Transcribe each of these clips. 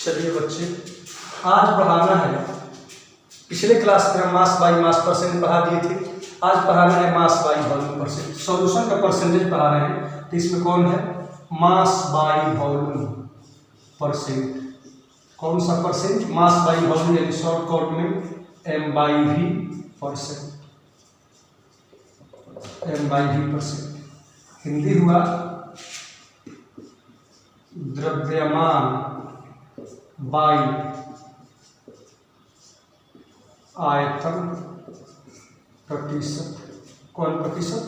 चलिए बच्चे, आज पढ़ाना है, पिछले क्लास में हम मास बाई मास परसेंट पढ़ा दिए थे। आज पढ़ाना है mass by volume percent. Solution का परसेंटेज पढ़ा रहे हैं, तो इसमें कौन है? Mass by volume percent. कौन सा परसेंट? मास बाई वॉल्यूम, यानी शॉर्टकट में M by V percent. M by V percent Hindi हुआ द्रव्यमान बाई आयतन प्रतिशत। कौन प्रतिशत?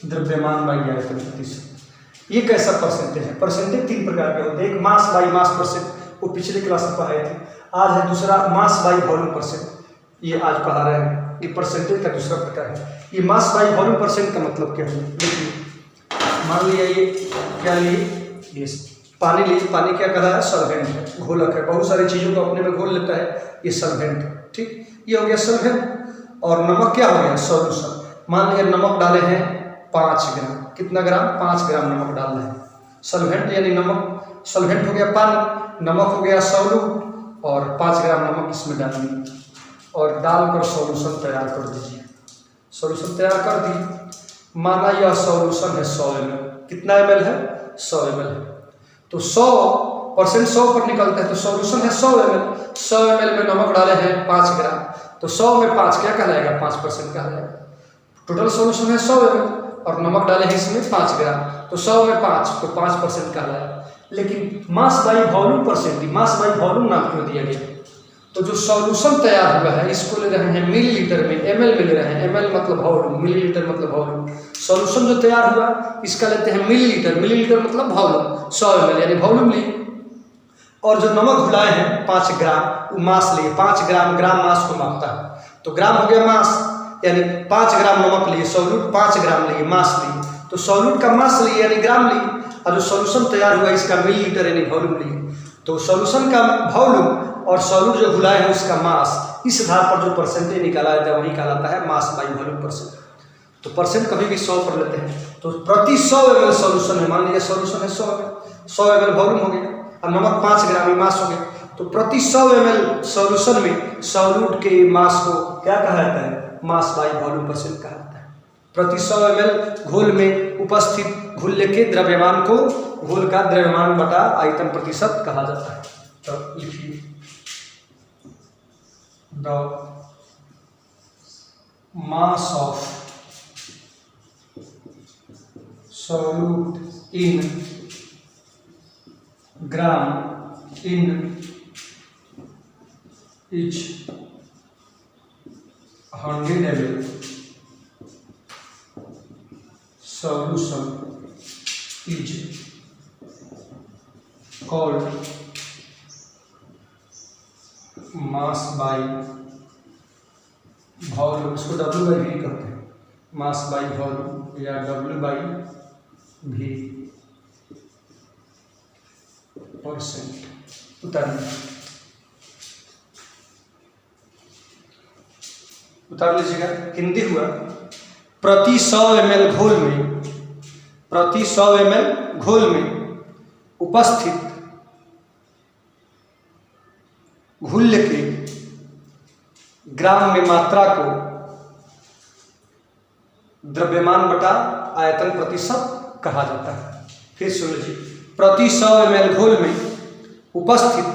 द्रव्यमान बाई आयतन प्रतिशत। ये कैसा परसेंटेज है? परसेंटेज तीन प्रकार के होते हैं। एक मास बाई मास परसेंट, वो पिछले क्लास में पढ़ाए थे। आज है दूसरा मास बाई वॉल्यूम परसेंट, ये आज पढ़ा रहे हैं। ये परसेंटेज का दूसरा प्रकार है। ये मास बाई वॉल्यूम परसेंट का मतलब क्या है? देखिए, मान लिया ये क्या लिए, ये पानी लिए। पानी क्या कहा है? सॉल्वेंट है, घोलक है, बहुत सारी चीज़ों को अपने में घोल लेता है, ये सॉल्वेंट है। ठीक, ये हो गया सॉल्वेंट। और नमक क्या हो गया? सॉल्यूशन। मान लिया नमक डाले हैं 5 ग्राम। कितना ग्राम? 5 ग्राम नमक डाल रहे हैं। सॉल्वेंट यानी नमक, सॉल्वेंट हो गया पानी, नमक हो गया सॉल्यूट, और 5 ग्राम नमक इसमें डालिए और डालकर सॉल्यूशन तैयार कर दीजिए। सॉल्यूशन तैयार कर दिए। माना यह सॉल्यूशन है 100 ml। कितना ml है? 100 ml है। तो 100% 100 पर निकलता है, तो सॉल्यूशन है 100 ml। 100 ml में नमक डाले हैं 5 ग्राम, तो 100 में 5 क्या कहलाएगा? 5% कहलाएगा। टोटल सॉल्यूशन है 100 ml और नमक डाले हैं इसमें 5 ग्राम, तो 100 में 5, तो 5% कहलाएगा। लेकिन मास by volume percent, mass by volume नाम क्यों दिया गया? तो जो सॉल्यूशन तैयार हुआ है इसको ले रहे हैं मिलीलीटर में, ml में ले रहे हैं। ml मतलब वॉल्यूम, मिलीलीटर मतलब वॉल्यूम। सॉल्यूशन जो तैयार हुआ इसका लेते हैं मिलीलीटर, मिलीलीटर मतलब वॉल्यूम। 100 ml यानी वॉल्यूम लिए। और जो नमक घुलाए हैं 5 ग्राम, वो मास लिए। 5 ग्राम, ग्राम मास को मापता है, तो ग्राम हो गया मास, यानी 5 ग्राम नमक लिए, सॉल्यूट 5 ग्राम लिए, मास लिए। तो सॉल्यूट का मास लिए यानी ग्राम लिए, और जो सॉल्यूशन तैयार हुआ इसका मिलीलीटर यानी वॉल्यूम लिए। तो सॉल्यूशन का वॉल्यूम और सॉल्यूट जो घुलाए हैं उसका मास, इस आधार पर जो परसेंटेज निकाला जाता है वही कहलाता है मास बाई वॉल्यूम परसेंट। तो परसेंट कभी भी 100 पर लेते हैं, तो प्रति 100 ml सॉल्यूशन है, मान लीजिए सॉल्यूशन है 100 ml वॉल्यूम हो गया, और नमक 5 ग्राम ही मास हो गया। तो प्रति 100 ml सॉल्यूशन में सॉल्यूट के मास को क्या कहा जाता है? मास बाई वॉल्यूम परसेंट कहा जाता है। प्रति 100 ml घोल में उपस्थित घुल के द्रव्यमान को घोल का द्रव्यमान बटा आयतन प्रतिशत कहा जाता है। तो लिखिए, the mass of solute in gram in each 100 ml solution is called mass by volume। इसको W by V कहते हैं, मास बाई वॉल्यूम या W by V परसेंट। उतार लीजिएगा। हिंदी हुआ प्रति 100 ml घोल में, प्रति 100 ml घोल में उपस्थित घुल के ग्राम में मात्रा को द्रव्यमान बटा आयतन प्रतिशत कहा जाता है। फिर सुन लीजिए, प्रति 100 ml घोल में उपस्थित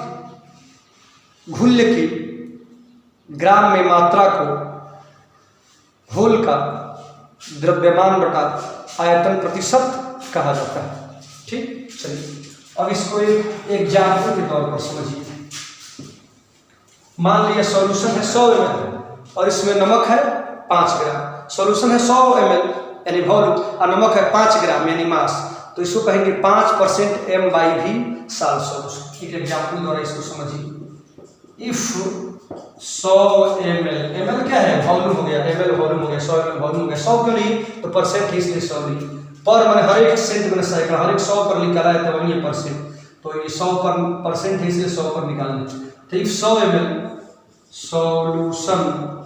घुल के ग्राम में मात्रा को घोल का द्रव्यमान बटा आयतन प्रतिशत कहा जाता है। ठीक, चलिए अब इसको एक एग्जाम्पल के तौर पर समझिए। मान लिया सॉल्यूशन है 100 ml और इसमें नमक है 5 ग्राम। सॉल्यूशन है 100 ml यानी वॉल्यूम, और नमक है 5 ग्राम यानी मास। तो इसको कहेंगे 5% m बाई वी साल सॉल्यूशन। एक एग्जाम्पल द्वारा इसको समझिए। इफ 100 ml, ml क्या है? वॉल्यूम हो गया, ml वॉल्यूम हो गया, 100 ml वॉल्यूम हो गया। 100 क्यों नहीं? तो परसेंट ही इसलिए 100 नहीं, पर मैंने हर एक सेंट में सैकड़ा, हर एक 100 पर निकाला है, तो वही है परसेंट। तो ये 100 पर परसेंट है इसलिए 100 पर निकालना। तो if 100 ml solution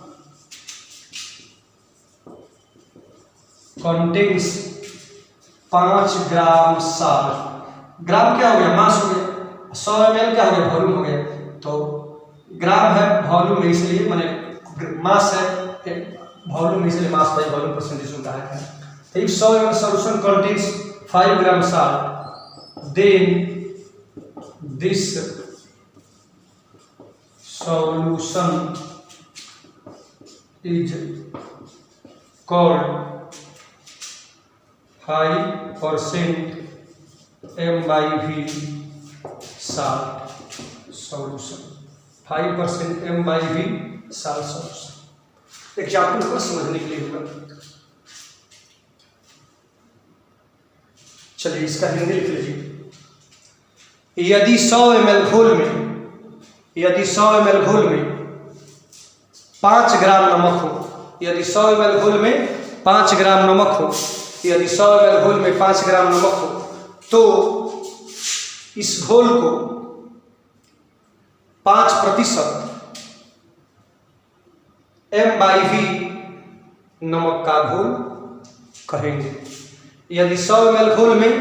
contains 5 gram salt. Gram क्या हो गया? मास हो गया। 100 ml क्या हो गया, वॉल्यूम हो गया, तो ग्राम है वॉल्यूम में, इसलिए मैंने मास है वॉल्यूम में, इसलिए मास बाई वॉल्यूम परसेंटेज होता है। तो if 100 ml solution contains 5 gram salt, then this solution is called 5% M/V salt solution, 5% M/V salt solution। Example को समझने के लिए होगा। चलिए इसका हिंदी लिख लीजिए। यदि 100 ml घोल में 5 ग्राम नमक हो, यदि 100 ml घोल में 5 ग्राम नमक हो, यदि 100 ml घोल में 5 ग्राम नमक हो, तो इस घोल को 5% M/V नमक का घोल कहेंगे। यदि 100 ml घोल में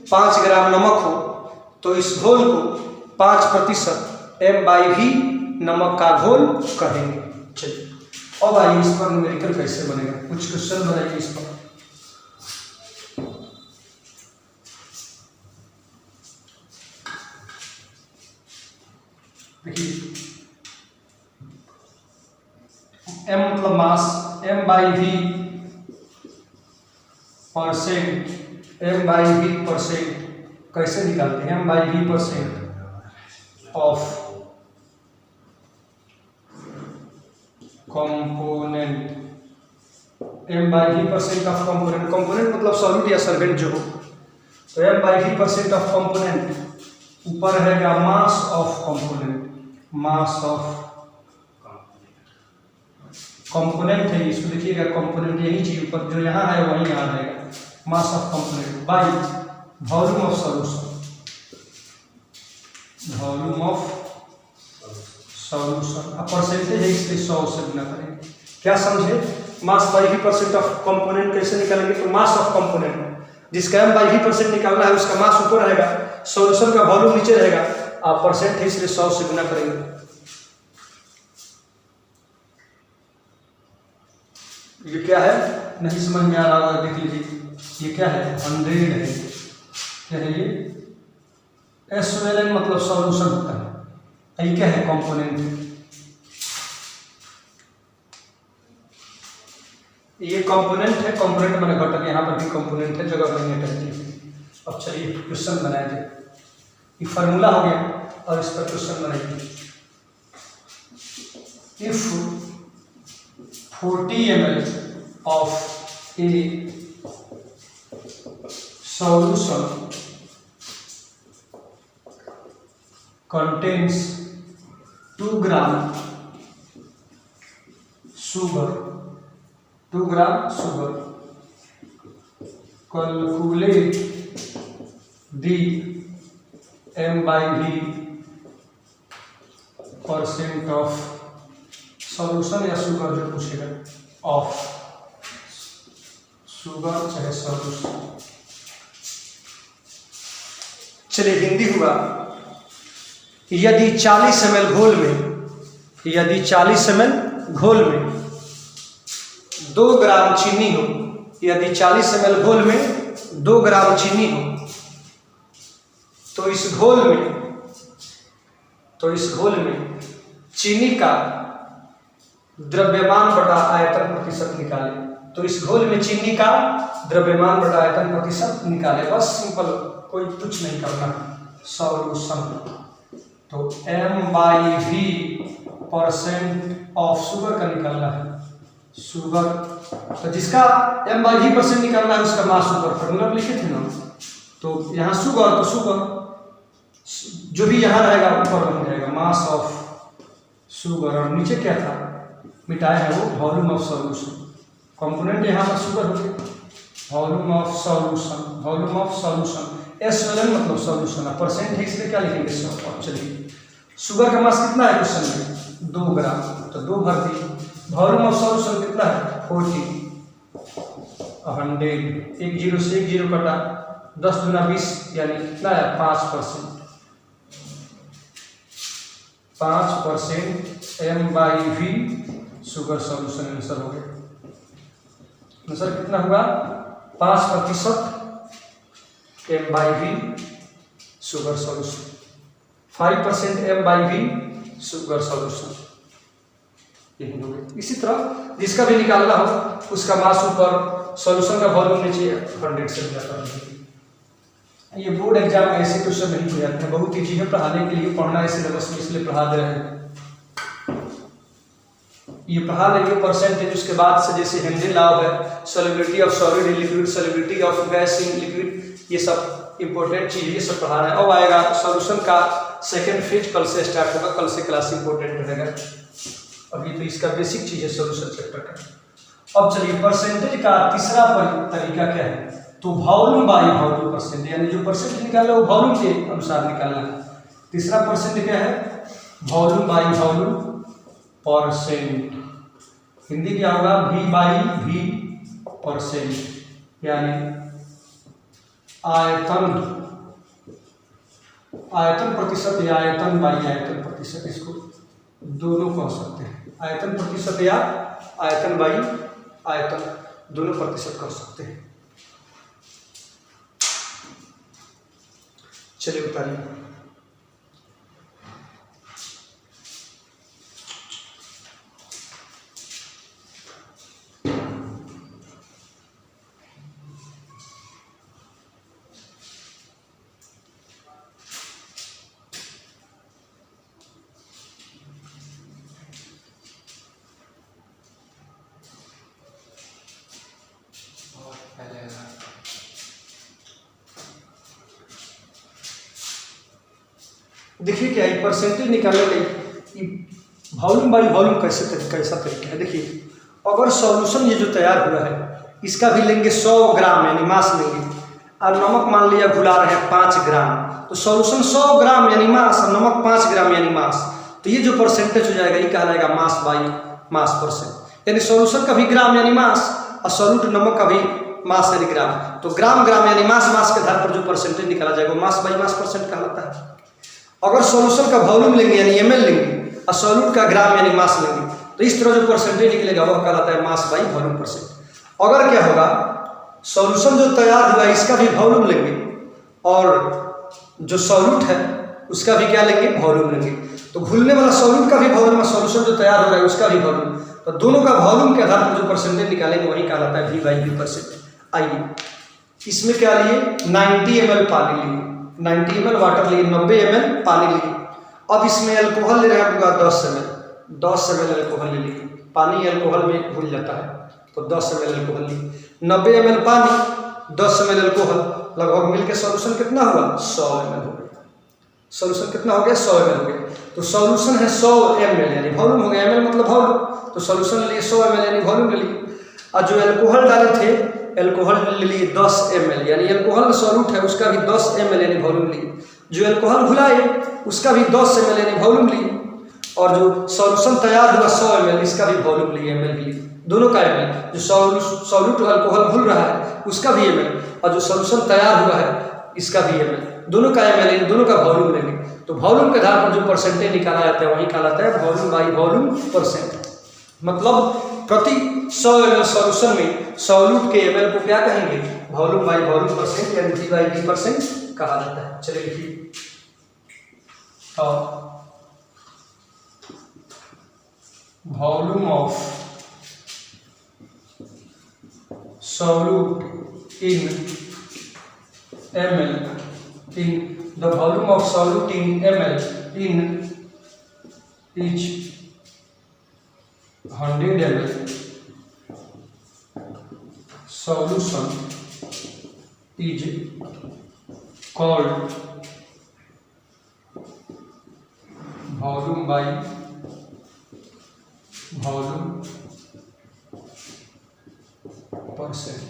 5 ग्राम नमक हो, तो इस घोल को 5% M/V नमक का घोल कहेंगे। चलिए अब आइए इस पर न्यूमेरिकल कैसे बनेगा, कुछ क्वेश्चन बनाइए इस पर। देखिए M मतलब मास, M/V परसेंट, M/V परसेंट कैसे निकालते हैं, M/V percent of component, M/V percent of component, component मतलब सॉल्यूट या सॉल्वेंट जो हो, तो M/V परसेंट ऑफ कंपोनेंट, ऊपर रहेगा mass of component, mass of component है, इसको देखिएगा कंपोनेंट यही चीज ऊपर जो यहाँ है वही यहाँ रहेगा, mass of component by volume of solution, volume of solution. अब परसेंटेज है इसलिए 100 से गुना करेंगे। क्या समझे, mass by V percent of component कैसे निकालेंगे, तो मास ऑफ कंपोनेंट जिसका M/V परसेंट निकालना है उसका मास ऊपर रहेगा, सॉल्यूशन का वॉल्यूम नीचे रहेगा, आप परसेंट है इसलिए 100 से गुना करेंगे। ये क्या है, नहीं समझ में आ रहा होगा, देख लीजिए ये क्या है, 100 है, क्या है ये, SOLN मतलब सॉल्यूशन होता है, ये क्या है, कंपोनेंट, ये कंपोनेंट है, कंपोनेंट मैंने घटक, यहाँ पर भी कंपोनेंट है, जगह मैंने घटक दी। अब चलिए क्वेश्चन बनाया जाए, ये फार्मूला हो गया और इस पर क्वेश्चन बनाइए। If 40 ml of a solution contains 2 gram sugar, 2 gram sugar, calculate the M/V percent of solution या शुगर जो पूछेगा, ऑफ शुगर चाहे सॉल्यूशन। चलिए हिंदी हुआ, यदि 40 ml घोल में, यदि 40 ml घोल में 2 ग्राम चीनी हो, यदि 40 ml घोल में 2 ग्राम चीनी हो, तो इस घोल में चीनी का द्रव्यमान बटा आयतन प्रतिशत निकाले। तो इस घोल में चीनी का द्रव्यमान बटा आयतन प्रतिशत निकाले, बस सिंपल, कोई कुछ नहीं करना। सॉल्यूशन तो M/V परसेंट ऑफ शुगर का निकालना है, शुगर, तो जिसका M/V परसेंट निकालना है उसका मास ऊपर फॉर्मूला लिखे थे ना, तो यहाँ शुगर, तो शुगर जो भी यहाँ रहेगा ऊपर बन जाएगा, मास ऑफ शुगर, और नीचे क्या था मिटाया है वो, वॉल्यूम ऑफ सॉल्यूशन, कंपोनेंट यहाँ पर शुगर हो गया, volume of solution, volume of solution, SOLN मतलब सॉल्यूशन, परसेंट है इसलिए क्या लिखेंगे 100। चलिए शुगर का मास कितना है क्वेश्चन में, 2 ग्राम, तो 2 भर दी, वॉल्यूम ऑफ सॉल्यूशन कितना है 40, 100, एक जीरो से एक जीरो कटा, 10 दूना 20 यानी कितना है 5%, 5% M/V शुगर सॉल्यूशन आंसर हो गया। आंसर कितना हुआ? 5% M/V sugar solution, 5% M/V sugar solution. इसी तरह जिसका भी निकालना हो उसका मास ऊपर, सॉल्यूशन का वॉल्यूम नीचे 100 से जाता है। ये बोर्ड एग्जाम में ऐसे क्वेश्चन नहीं हो जाते हैं, बहुत ही चीजें पढ़ाने के लिए पढ़ना है सिलेबस में, इसलिए पढ़ा दे रहे हैं। ये पढ़ा लेंगे परसेंटेज, उसके बाद से जैसे हेनरी लॉ है, solubility of solid in liquid, solubility of gas in liquid, ये सब इंपॉर्टेंट चीज ये सब पढ़ाना है। अब आएगा सॉल्यूशन का सेकंड फेज, कल से स्टार्ट होगा, कल से क्लास इंपॉर्टेंट रहेगा। अभी तो इसका बेसिक चीज है सॉल्यूशन चैप्टर का। अब चलिए परसेंटेज का तीसरा तरीका क्या है? तो वॉल्यूम बाय वॉल्यूम परसेंट, यानी जो परसेंट निकालना है वो वॉल्यूम के अनुसार निकालना है। तीसरा परसेंट क्या है? Volume by volume percent. Hindi क्या होगा? V/V परसेंट, यानी आयतन प्रतिशत या आयतन बाई आयतन प्रतिशत, इसको दोनों कह सकते हैं। आयतन प्रतिशत या आयतन बाई आयतन, दोनों प्रतिशत कह सकते हैं। चलिए उतारिए। देखिए क्या है परसेंटेज निकालने का वॉल्यूम बाई वॉल्यूम कैसा तरीका है। देखिए अगर सॉल्यूशन ये जो तैयार हुआ है इसका भी लेंगे 100 ग्राम यानी मास लेंगे, और नमक मान लिया घुला रहे हैं 5 ग्राम, तो सॉल्यूशन 100 ग्राम यानी मास और नमक 5 ग्राम यानी मास, तो ये जो परसेंटेज हो जाएगा ये कहलाएगा मास बाई मास परसेंट। यानी सॉल्यूशन का भी ग्राम यानी मास और सॉल्यूट नमक का भी मास यानी ग्राम, तो ग्राम ग्राम यानी मास के आधार पर जो परसेंटेज निकाला जाएगा वो मास बाई मास परसेंट कहलाता है। अगर सॉल्यूशन का वॉल्यूम लेंगे यानी ml लेंगे और सॉल्यूट का ग्राम यानी मास लेंगे, तो इस तरह जो परसेंटेज निकलेगा वह कहलाता है मास बाई वॉल्यूम परसेंट। अगर क्या होगा, सॉल्यूशन जो तैयार हुआ इसका भी वॉल्यूम लेंगे और जो सॉल्यूट है उसका भी क्या लेंगे? वॉल्यूम लेंगे, तो घुलने वाला सॉल्यूट का भी वॉल्यूम और सॉल्यूशन जो तैयार हो रहा है उसका भी वॉल्यूम, तो दोनों का वॉल्यूम के आधार पर जो परसेंटेज निकालेंगे वही कहलाता है V/V परसेंट। आइए इसमें क्या लिए? 90 ml पानी लिए, 90 ml वाटर लिए, 90 ml पानी लिए। अब इसमें अल्कोहल ले रहे हैं पूरा 10 ml अल्कोहल ले लिए, पानी अल्कोहल में घुल जाता है, तो 10 ml अल्कोहल लिए, 90 ml पानी 10 ml अल्कोहल, लगभग मिलकर सॉल्यूशन कितना हुआ? 100 ml हो गया। सॉल्यूशन कितना हो गया? 100 ml हो गया। तो सॉल्यूशन है 100 ml यानी वॉल्यूम हो गया, ml मतलब वॉल्यूम, तो सॉल्यूशन ले लिए 100 ml यानी वॉल्यूम ले लिए। और जो अल्कोहल डाले थे अल्कोहल ले लिए 10 ml यानी अल्कोहल सॉल्यूट है उसका भी 10 ml यानी वॉल्यूम लिए। जो अल्कोहल घुलाए उसका भी 10 ml यानी वॉल्यूम लिए, और जो सॉल्यूशन तैयार हुआ 100 ml इसका भी वॉल्यूम लिए, ml लिए, दोनों का ml। जो सॉल्यूट अल्कोहल घुल रहा है उसका भी ml, और जो सॉल्यूशन तैयार हुआ है इसका भी ml, दोनों का ml, दोनों का वॉल्यूम लेंगे, तो वॉल्यूम के आधार पर जो परसेंटेज निकाला जाता है वही कहलाता है वॉल्यूम बाई वॉल्यूम परसेंट। मतलब प्रति 100 ml सॉल्यूशन में सॉल्यूट के ml को क्या कहेंगे? वॉल्यूम बाई वॉल्यूम परसेंट यानी V/V परसेंट कहा जाता है। चलिए लिखिए, volume of solute in ml, in the volume of solute in ml in each 100 ml solution is called volume by volume percent,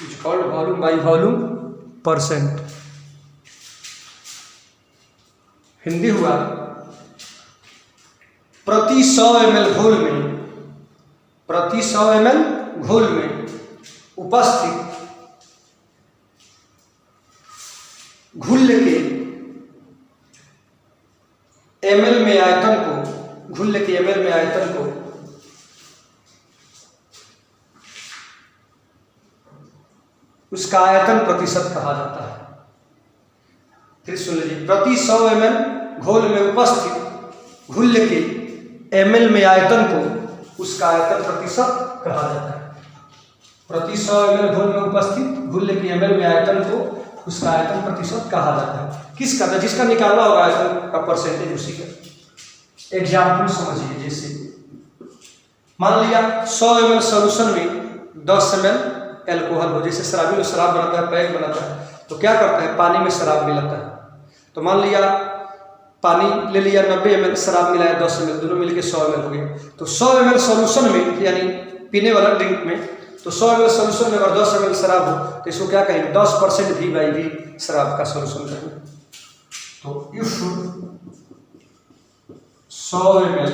is called volume by volume percent. Hindi हुआ प्रति 100 ml घोल में, प्रति 100 ml घोल में उपस्थित घुल के ml में आयतन को, घुल्य के ml में आयतन को उसका आयतन प्रतिशत कहा जाता है। फिर सुन लीजिए, प्रति 100 ml घोल में उपस्थित घुल्य के ml में आयतन को उसका आयतन प्रतिशत कहा जाता है। प्रति 100 ml घोल में उपस्थित घुल्य के ml में आयतन को उसका आयतन प्रतिशत कहा जाता है। किसका? जिसका निकालना होगा आयतन का परसेंटेज, उसी का। एग्जाम्पल समझिए, जैसे मान लिया 100 ml सोल्यूशन में 10 ml एल्कोहल हो। जैसे शराबी में शराब बनाता है, पैक बनाता है, तो क्या करता है, पानी में शराब मिलाता है। तो मान लिया पानी ले लिया 90 ml, शराब मिलाया 10 ml, दोनों मिलके 100 ml हो गया। तो 100 ml सोल्यूशन में, यानी पीने वाला ड्रिंक में, तो 100 ml सोल्यूशन में अगर 10 ml शराब हो तो इसको क्या कहेंगे, 10% V/V शराब का सोल्यूशन करेंगे। तो if 100 ml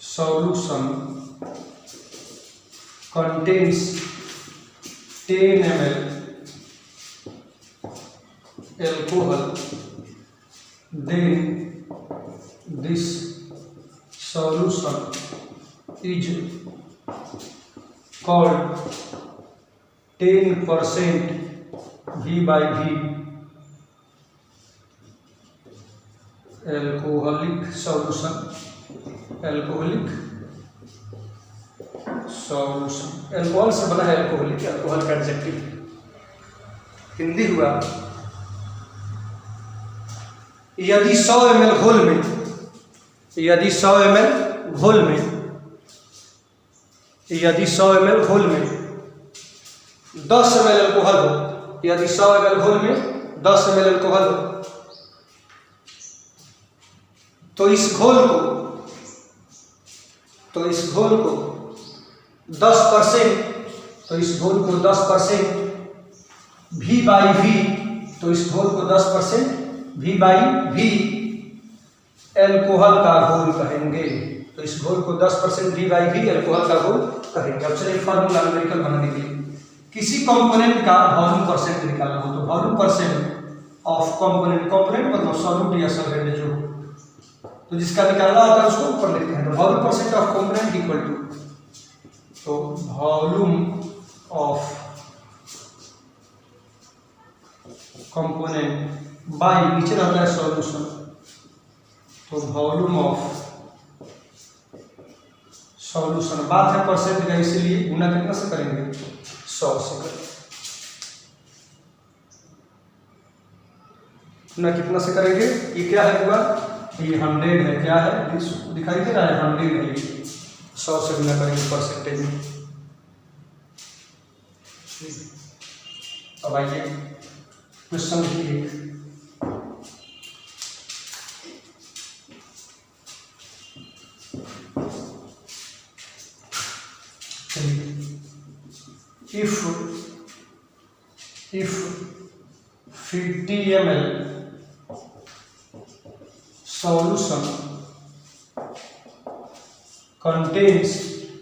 solution contains 10 ml alcohol, then this solution is called 10% V/V alcoholic solution। Alcoholic solution, alcohol से बना है एल्कोहलिक, एल्कोहल का एडजेक्टिव हिंदी हुआ। यदि 100 ml घोल में, यदि 100 ml घोल में, यदि 100 ml घोल में 10 ml एल्कोहल हो, यदि 100 ml घोल में 10 ml एल्कोहल हो, तो इस घोल को 10%, तो इस घोल को 10% V/V, तो इस घोल को 10% V/V एल्कोहल का घोल कहेंगे। तो इस घोल को 10% V/V एल्कोहल का घोल कहेंगे। अब चलिए फॉर्मूला न्यूमेरिकल बनाने के लिए, किसी कंपोनेंट का वॉल्यूम परसेंट निकालना हो तो volume percent of component, component मतलब सॉल्यूट या सॉल्वेंट जो, तो जिसका निकालना होता है उसको ऊपर लिखते हैं। तो volume percent of component equal to, तो वॉल्यूम ऑफ कंपोनेंट बाई नीचे रहता है सॉल्यूशन, तो वॉल्यूम ऑफ सॉल्यूशन, बात है परसेंट का, इसीलिए गुना कितना से करेंगे, 100 से करेंगे। गुना कितना से करेंगे, ये क्या है हुआ, ये 100 है, क्या है दिखाई दे रहा है, 100 है, 100 से गुना करेंगे परसेंटेज में। अब आइए क्वेश्चन लिखिए, if 50 ml solution contains,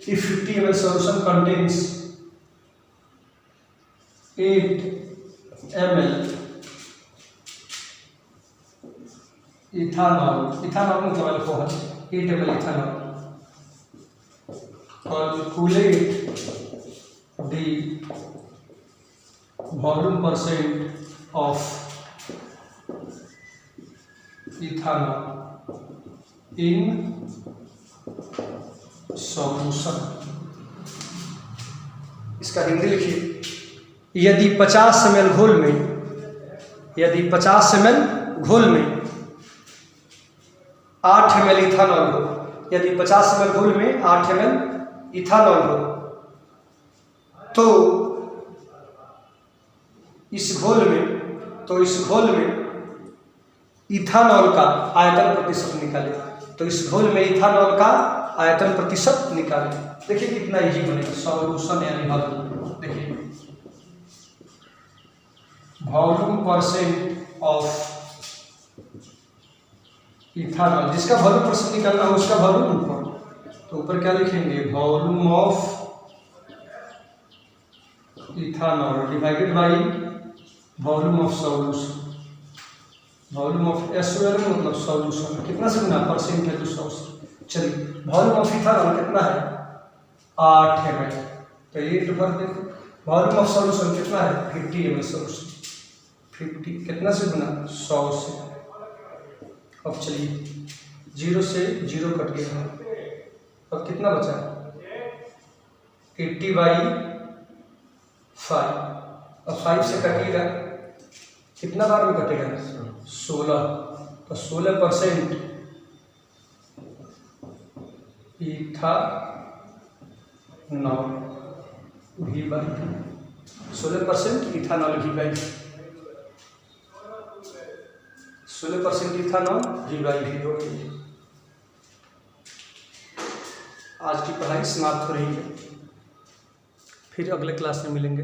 if 50 ml solution contains 8 ml ethanol, ethanol मतलब alcohol, 8 ml ethanol, calculate the volume percent of ethanol in solution। इसका हिंदी लिखिए, यदि 50 ml घोल में, यदि 50 ml घोल में 8 ml इथानॉल हो, यदि 50 ml घोल में 8 ml इथानॉल हो, तो इस घोल में इथानॉल का आयतन प्रतिशत निकाले। तो इस घोल में इथानॉल का आयतन प्रतिशत निकाले। देखिए कितना इजी बनेगा, सॉल्यूशन यानी हल। देखिए वॉल्यूम परसेंट ऑफ इथानॉल, जिसका वॉल्यूम परसेंट निकालना हो उसका वॉल्यूम ऊपर, तो ऊपर क्या लिखेंगे, volume of ethanol divided by volume of solution. Volume of SOL मतलब सॉल्यूशन, कितना से गुना, परसेंट है तो 100 से। चलिए वॉल्यूम ऑफ इथानॉल कितना है, 8 ml। तो ये भर देखो, वॉल्यूम ऑफ सॉल्यूशन कितना है, 50 ml सॉल्यूशन, 50 कितना से गुना, 100 से। अब चलिए 0 से 0 कट गया, अब कितना बचा, 80/5। अब 5 से कटिएगा, कितना बार में कटेगा, 16। तो 16% ethanol V/V, 16% ethanol V/V, 16% ethanol V/V हो गई। आज की पढ़ाई समाप्त हो रही है, फिर अगले क्लास में मिलेंगे।